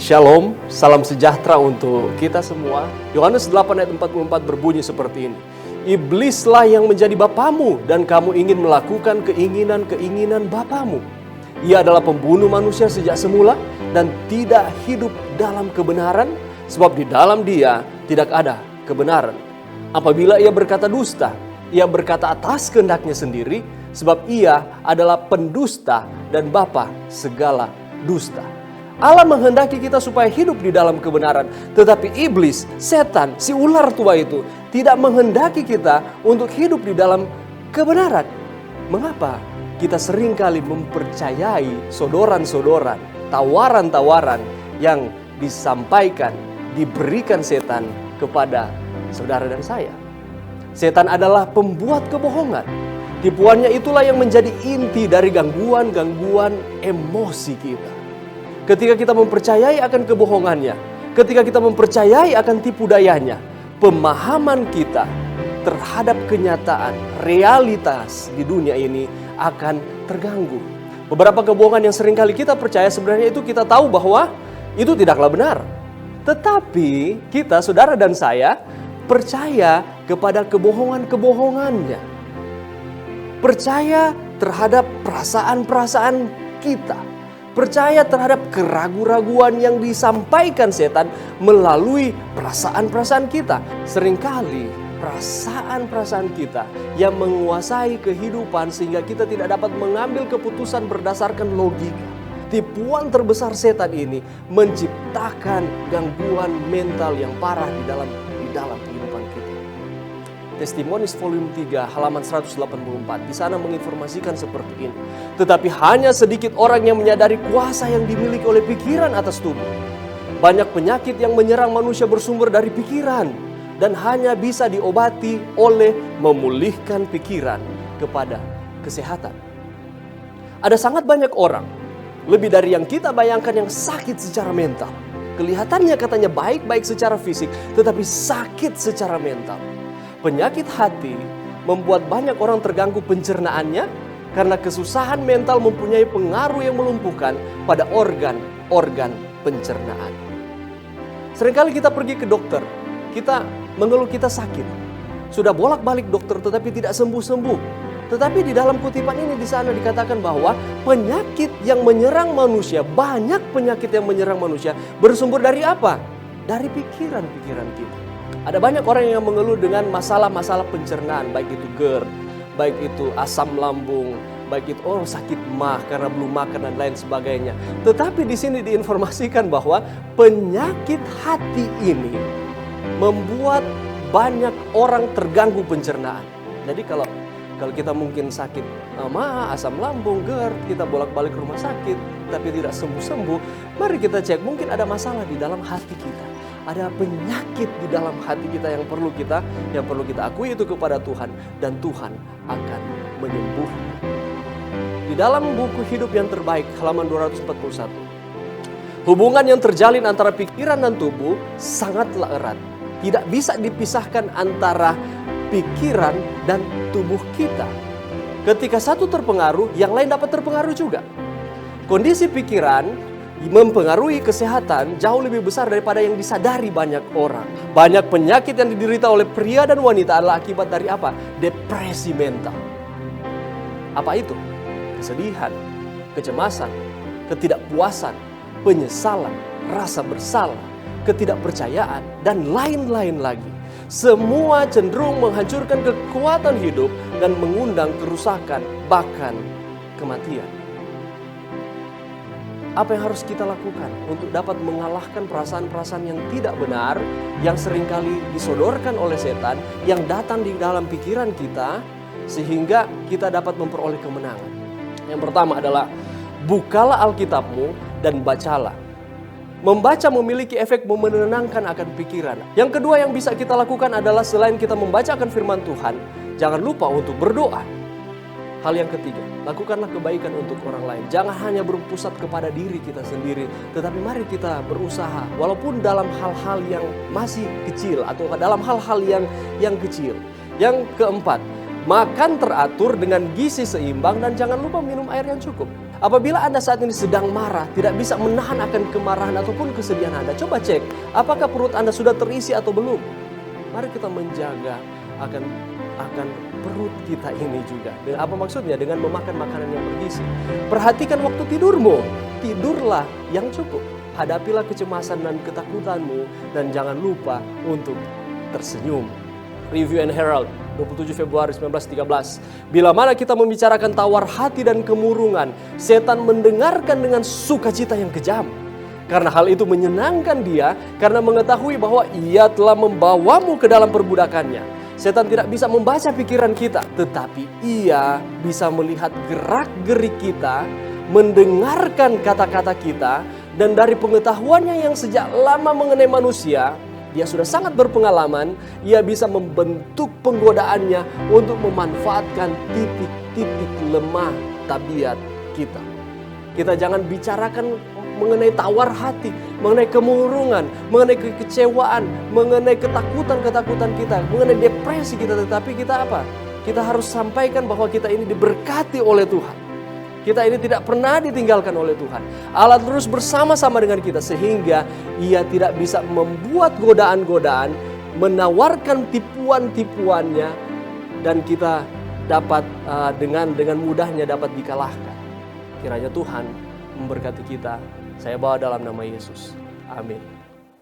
Shalom, salam sejahtera untuk kita semua. Yohanes 8 ayat 44 berbunyi seperti ini. Iblislah yang menjadi bapamu dan kamu ingin melakukan keinginan-keinginan bapamu. Ia adalah pembunuh manusia sejak semula dan tidak hidup dalam kebenaran, sebab di dalam dia tidak ada kebenaran. Apabila ia berkata dusta, ia berkata atas kehendaknya sendiri, sebab ia adalah pendusta dan bapa segala dusta. Allah menghendaki kita supaya hidup di dalam kebenaran. Tetapi iblis, setan, si ular tua itu tidak menghendaki kita untuk hidup di dalam kebenaran. Mengapa? Kita seringkali mempercayai sodoran-sodoran, tawaran-tawaran yang disampaikan, diberikan setan kepada saudara dan saya. Setan adalah pembuat kebohongan. Tipuannya itulah yang menjadi inti dari gangguan-gangguan emosi kita. Ketika kita mempercayai akan kebohongannya, ketika kita mempercayai akan tipu dayanya, pemahaman kita terhadap kenyataan, realitas di dunia ini akan terganggu. Beberapa kebohongan yang seringkali kita percaya sebenarnya itu kita tahu bahwa itu tidaklah benar. Tetapi kita, saudara dan saya, percaya kepada kebohongan-kebohongannya. Percaya terhadap perasaan-perasaan kita. Percaya terhadap keraguan-raguan yang disampaikan setan melalui perasaan-perasaan kita. Seringkali perasaan-perasaan kita yang menguasai kehidupan sehingga kita tidak dapat mengambil keputusan berdasarkan logika. Tipuan terbesar setan ini menciptakan gangguan mental yang parah di dalam kehidupan kita. Testimonies volume 3 halaman 184 di sana menginformasikan seperti ini. Tetapi hanya sedikit orang yang menyadari kuasa yang dimiliki oleh pikiran atas tubuh. Banyak penyakit yang menyerang manusia bersumber dari pikiran dan hanya bisa diobati oleh memulihkan pikiran kepada kesehatan. Ada sangat banyak orang, lebih dari yang kita bayangkan, yang sakit secara mental. Kelihatannya katanya baik-baik secara fisik, tetapi sakit secara mental. Penyakit hati membuat banyak orang terganggu pencernaannya karena kesusahan mental mempunyai pengaruh yang melumpuhkan pada organ-organ pencernaan. Seringkali kita pergi ke dokter, kita mengeluh kita sakit. Sudah bolak-balik dokter tetapi tidak sembuh-sembuh. Tetapi di dalam kutipan ini di sana dikatakan bahwa penyakit yang menyerang manusia, banyak penyakit yang menyerang manusia bersumber dari apa? Dari pikiran-pikiran kita. Ada banyak orang yang mengeluh dengan masalah-masalah pencernaan, baik itu GERD, baik itu asam lambung, baik itu sakit mah karena belum makan dan lain sebagainya. Tetapi di sini diinformasikan bahwa penyakit hati ini membuat banyak orang terganggu pencernaan. Jadi kalau kita mungkin sakit mah, asam lambung, GERD, kita bolak-balik rumah sakit tapi tidak sembuh-sembuh, mari kita cek mungkin ada masalah di dalam hati kita. Ada penyakit di dalam hati kita yang perlu kita akui itu kepada Tuhan, dan Tuhan akan menyembuhkan. Di dalam buku Hidup yang Terbaik halaman 241, hubungan yang terjalin antara pikiran dan tubuh sangatlah erat. Tidak bisa dipisahkan antara pikiran dan tubuh kita. Ketika satu terpengaruh, yang lain dapat terpengaruh juga. Kondisi pikiran mempengaruhi kesehatan jauh lebih besar daripada yang disadari banyak orang. Banyak penyakit yang diderita oleh pria dan wanita adalah akibat dari apa? Depresi mental. Apa itu? Kesedihan, kecemasan, ketidakpuasan, penyesalan, rasa bersalah, ketidakpercayaan, dan lain-lain lagi. Semua cenderung menghancurkan kekuatan hidup dan mengundang kerusakan, bahkan kematian. Apa yang harus kita lakukan untuk dapat mengalahkan perasaan-perasaan yang tidak benar, yang seringkali disodorkan oleh setan, yang datang di dalam pikiran kita, sehingga kita dapat memperoleh kemenangan? Yang pertama adalah, bukalah Alkitabmu dan bacalah. Membaca memiliki efek menenangkan akan pikiran. Yang kedua yang bisa kita lakukan adalah, selain kita membacakan firman Tuhan, jangan lupa untuk berdoa. Hal yang ketiga, lakukanlah kebaikan untuk orang lain. Jangan hanya berpusat kepada diri kita sendiri, tetapi mari kita berusaha, walaupun dalam hal-hal yang masih kecil atau dalam hal-hal yang kecil. Yang keempat, makan teratur dengan gizi seimbang dan jangan lupa minum air yang cukup. Apabila Anda saat ini sedang marah, tidak bisa menahan akan kemarahan ataupun kesedihan Anda, coba cek apakah perut Anda sudah terisi atau belum. Mari kita menjaga akan perut kita ini juga. Apa maksudnya? Dengan memakan makanan yang bergizi. Perhatikan waktu tidurmu. Tidurlah yang cukup. Hadapilah kecemasan dan ketakutanmu dan jangan lupa untuk tersenyum. Review and Herald 27 Februari 1913. Bila mana kita membicarakan tawar hati dan kemurungan, setan mendengarkan dengan sukacita yang kejam. Karena hal itu menyenangkan dia karena mengetahui bahwa ia telah membawamu ke dalam perbudakannya. Setan tidak bisa membaca pikiran kita, tetapi ia bisa melihat gerak-gerik kita, mendengarkan kata-kata kita, dan dari pengetahuannya yang sejak lama mengenai manusia, dia sudah sangat berpengalaman, ia bisa membentuk penggodaannya untuk memanfaatkan titik-titik lemah tabiat kita. Kita jangan bicarakan mengenai tawar hati, mengenai kemurungan, mengenai kekecewaan, mengenai ketakutan-ketakutan kita, mengenai depresi kita. Tetapi kita apa? Kita harus sampaikan bahwa kita ini diberkati oleh Tuhan. Kita ini tidak pernah ditinggalkan oleh Tuhan. Allah terus bersama-sama dengan kita sehingga ia tidak bisa membuat godaan-godaan, menawarkan tipuan-tipuannya, dan kita dapat dengan mudahnya dapat dikalahkan. Kiranya Tuhan memberkati kita. Saya bawa dalam nama Yesus. Amin.